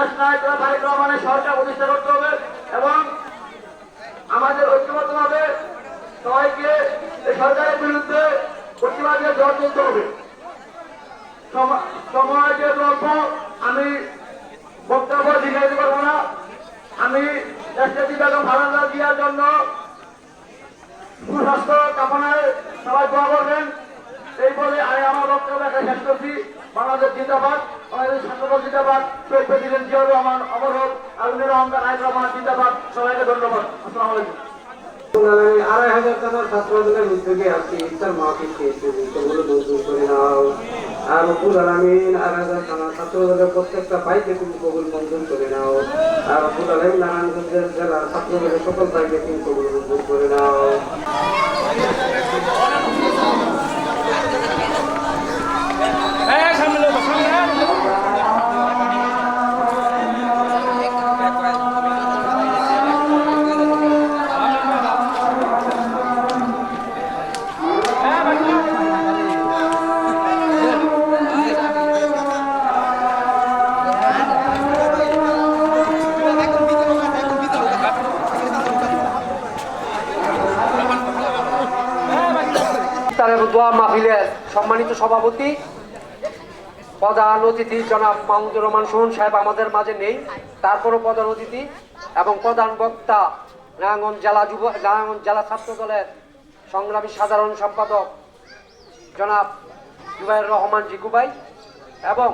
দেশ নায়ক তারেক রহমানের সরকার প্রতিষ্ঠা করতে হবে এবং আমাদের ঐক্যবদ্ধভাবে সবাইকে এই সরকারের বিরুদ্ধে প্রতিবাদে জোর তুলতে হবে। সময় যে অল্প, আমি বক্তব্য দীর্ঘায়িত করবো না। আমি দেশটি বেগম খালেদা জিয়ার জন্য সুস্বাস্থ্য কামনায় সবাই দোয়া করবেন এই বলে আমি আমার বক্তব্য এখানে শেষ করছি। বাংলাদেশ জিন্দাবাদ, বাংলাদেশ ছাত্রদল জিন্দাবাদ, শহীদ প্রেসিডেন্ট জিয়াউর রহমান অমর হোক, আলমীর রহমান রহমান জিন্দাবাদ। সবাইকে ধন্যবাদ। আসসালামু আলাইকুম। ২,৫০০ জনের ছাত্রদের উদ্যোগে আজকে ইফতার মাহফিলকে সেগুলো মঞ্জুর করে নাও। আর রব্বুল আলামিন ২,৫০০ জনের ছাত্রদের প্রত্যেকটা ভাইকে তুমি কবুল মঞ্জুর করে নাও। আর রব্বুল আলামিন নারায়ণগঞ্জের জেলার ছাত্রদের সকল ভাইকে তুমি কবুল মঞ্জুর করে নাও। দোয়া মাহফিলের সম্মানিত সভাপতি প্রধান অতিথি জনাব মাহমুদুর রহমান সুমন সাহেব আমাদের মাঝে নেই, তারপরও প্রধান অতিথি এবং প্রধান বক্তা নারায়ণগঞ্জ জেলা ছাত্র দলের সংগ্রামী সাধারণ সম্পাদক জনাব জুবাইর রহমান জিকু ভাই এবং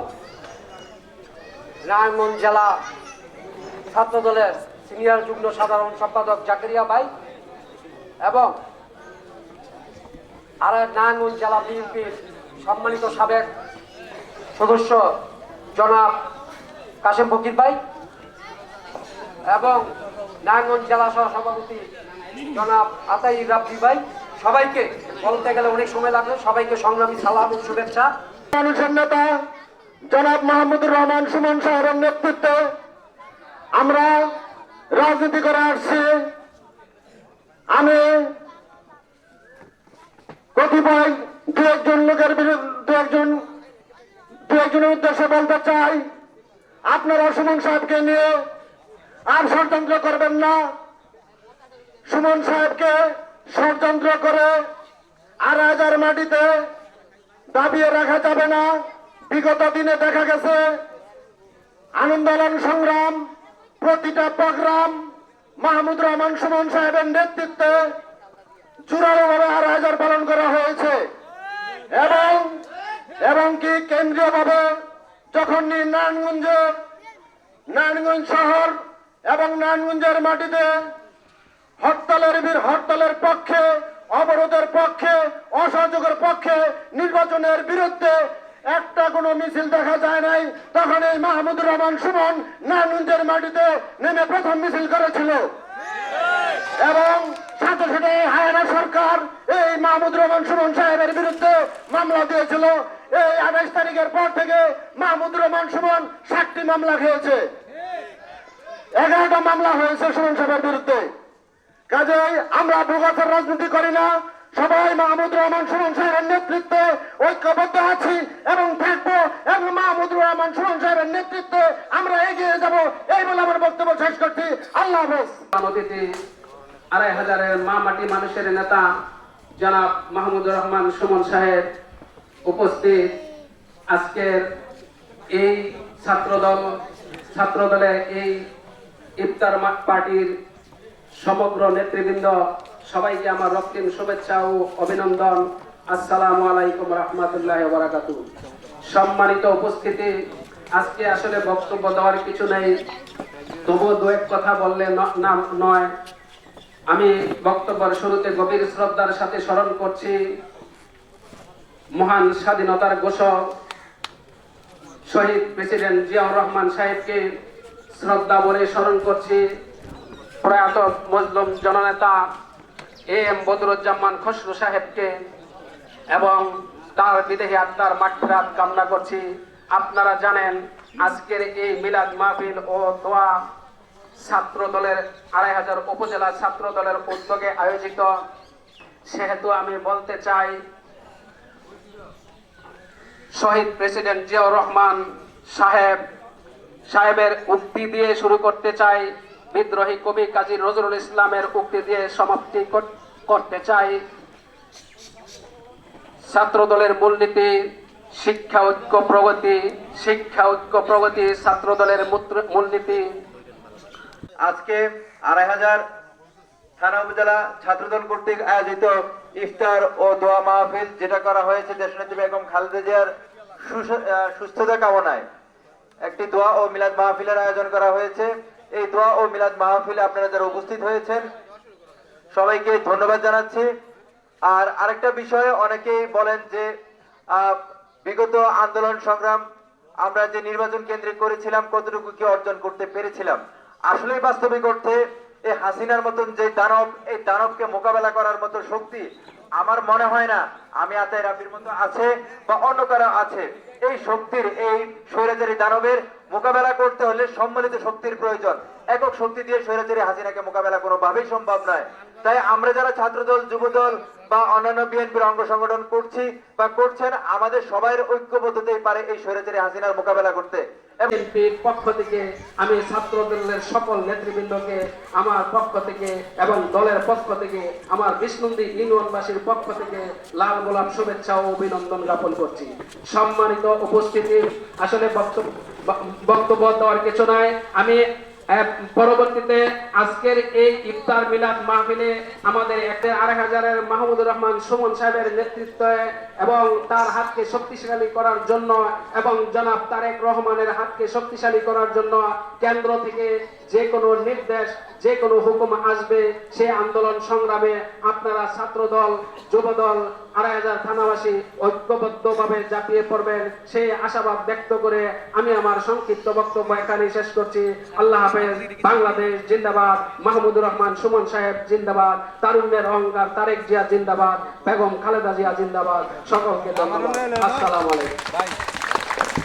নারায়ণগঞ্জ জেলা ছাত্র দলের সিনিয়র যুগ্ম সাধারণ সম্পাদক জাকেরিয়া ভাই এবং আর নারায়ণগঞ্জ জেলা বিএনপির সম্মানিত সাবেক সদস্য জনাব কাশেম ফকির ভাই এবং নারায়ণগঞ্জ জেলা সহসভাপতি জনাব আতাই রাব্বি ভাই, সবাইকে বলতে গেলে অনেক সময় লাগবে, সবাইকে সংগ্রামী সালাম ও শুভেচ্ছা। মানুষের নেতা জনাব মাহমুদুর রহমান সুমন সাহেবের নেতৃত্বে আমরা রাজনীতি করে আসছি। আমি কতিপয় দু একজনের উদ্দেশ্যে বলতে চাই, আপনারা সুমন সাহেবকে নিয়ে আর ষড়যন্ত্র করবেন না। সুমন সাহেবকে ষড়যন্ত্র করে আড়াইহাজার মাটিতে দাবিয়ে রাখা যাবে না। বিগত দিনে দেখা গেছে আন্দোলন সংগ্রাম প্রতিটা প্রোগ্রাম মাহমুদুর রহমান সুমন সাহেবের নেতৃত্বে জোরালোভাবে আড়াইহাজার পালন করা হয়েছে এবং কি কেন্দ্রীয়ভাবে যখন নারায়ণগঞ্জ শহর এবং নারায়ণগঞ্জের মাটিতে হরতালের পক্ষে, অবরোধের পক্ষে, অসহযোগের পক্ষে, নির্বাচনের বিরুদ্ধে একটা কোনো মিছিল দেখা যায় নাই, তখন এই মাহমুদুর রহমান সুমন নারায়ণগঞ্জের মাটিতে নেমে প্রথম মিছিল করেছিল এবং সাথে সাথে হায়না সরকার এই মাহমুদুর রহমান সুমন সাহেবের বিরুদ্ধে মামলা দিয়েছিল। এই ২৮ তারিখের পর থেকে মাহমুদুর রহমান সুমন ৭টি মামলা খেয়েছে, 11টা মামলা হয়েছে সুমন সাহেবের বিরুদ্ধে। কাজেই আমরা ভোগাতের রাজনীতি করি না, সবাই মাহমুদুর রহমান সুমন সাহেবের নেতৃত্বে ঐক্যবদ্ধ আছি এবং থাকবো এবং মাহমুদুর রহমান সুমন সাহেবের নেতৃত্বে আমরা এগিয়ে যাব, এই বলে আমার বক্তব্য শেষ করছি। আল্লাহ হাফেজ। অতিথি ২,৫০০ মা মাটি মানুষের নেতা জনাব মাহমুদুর রহমান সুমন সাহেব উপস্থিত। আজকের এই ছাত্রদলের এই ইফতার পার্টির সমগ্র নেতৃবৃন্দ, সবাইকে আমার রক্তিম শুভেচ্ছা ও অভিনন্দন। আসসালামু আলাইকুম রহমতুল্লাহি ওয়া বারাকাতুহু। সম্মানিত উপস্থিতি, আজকে আসলে বক্তব্য দেওয়ার কিছু নেই, তবুও দু এক কথা বললে নয়। আমি বক্তব্যের শুরুতে গভীর শ্রদ্ধার সাথে স্মরণ করছি মহান স্বাধীনতার ঘোষক শহীদ প্রেসিডেন্ট জিয়াউর রহমান সাহেবকে শ্রদ্ধা ভরে স্মরণ করছি। প্রয়াত মজলুম জননেতা এম বদরুজ্জামান খসরু সাহেবকে এবং তার বিদেহী আত্মার মাগফিরাত কামনা করছি। আপনারা জানেন আজকের এই মিলাদ মাহফিল ও দোয়া ছাত্র দলের ২,৫০০ উপজেলা ছাত্র দলের উদ্যোগে আয়োজিত, সেহেতু আমি বলতে চাই শহীদ প্রেসিডেন্ট জিয়াউর রহমান সাহেব সাহেবের উক্তি দিয়ে শুরু করতে চাই, বিদ্রোহী কবি কাজী নজরুল ইসলামের উক্তি দিয়ে সমাপ্তি করতে চাই। ছাত্র দলের মূলনীতি শিক্ষা ঐক্য প্রগতি, শিক্ষা ঐক্য প্রগতি ছাত্র দলের মূলনীতি। আজকে ২৫০০ থানা উপজেলা ছাত্রদল কর্তৃক আয়োজিত ইফতার ও দোয়া মাহফিল যেটা করা হয়েছে দেশনেত্রী বেগম খালেদা জিয়ার সুস্থতা কামনায় একটি দোয়া ও মিলাদ মাহফিলের আয়োজন করা হয়েছে। এই দোয়া ও মিলাদ মাহফিলে আপনারা যারা উপস্থিত হয়েছেন সবাইকে ধন্যবাদ জানাচ্ছি। আর আরেকটা বিষয়ে অনেকেই বলেন যে বিগত আন্দোলন সংগ্রাম আমরা যে নির্বাচন কেন্দ্রে করেছিলাম কতটুকু কি অর্জন করতে পেরেছিলাম। আসলে বাস্তবিক অর্থে এই হাসিনার মতন যে দানব, এই দানবকে মোকাবেলা করার মতো শক্তি আমার মনে হয় না আমি আতাই রাবির মতো আছে বা অন্য কারো আছে। এই শক্তির, এই স্বৈরাচারী দানবের মোকাবেলা করতে হলে সম্মিলিত শক্তির প্রয়োজন। একক শক্তি দিয়ে স্বৈরাচারী হাসিনাকে মোকাবেলা কোনোভাবেই সম্ভব নয়। তাই আমরা যারা ছাত্রদল, যুবদল বা অন্যান্য বিএনপির অঙ্গ সংগঠন করছি বা করছেন, আমাদের সবার ঐক্যবদ্ধতাই পারে এই স্বৈরাচারী হাসিনার মোকাবেলা করতে। বিএনপির পক্ষ থেকে আমি ছাত্র দলের সকল নেতৃবৃন্দকে আমার পক্ষ থেকে এবং দলের পক্ষ থেকে, আমার বিষ্ণুন্দী ইউনিয়নবাসীর পক্ষ থেকে লাল গোলাপ শুভেচ্ছা ও অভিনন্দন জ্ঞাপন করছি। সম্মানিত উপস্থিতি, আসলে বক্তব্য দেওয়ার কিছু নাই। আমি পরবর্তীতে আজকের এই ইফতার মিলাদ মাহফিলে আমাদের ১,৫০০ মাহমুদুর রহমান সুমন সাহেবের নেতৃত্বে এবং তার হাতকে শক্তিশালী করার জন্য এবং জনাব তারেক রহমানের হাতকে শক্তিশালী করার জন্য কেন্দ্র থেকে যে কোনো নির্দেশ, যে কোনো হুকুম আসবে, সেই আন্দোলন সংগ্রামে আপনারা ছাত্রদল, যুবদল, ২৫০০ থানাবাসী ঐক্যবদ্ধভাবে ঝাঁপিয়ে পড়বেন সেই আশাবাদ ব্যক্ত করে আমি আমার সংক্ষিপ্ত বক্তব্য এখানে শেষ করছি। আল্লাহ হাফেজ। বাংলাদেশ জিন্দাবাদ। মাহমুদুর রহমান সুমন সাহেব জিন্দাবাদ। তারুণ্যের অহংকার তারেক জিয়া জিন্দাবাদ। বেগম খালেদা জিয়া জিন্দাবাদ। সকলকে ধন্যবাদ। আসসালামু আলাইকুম।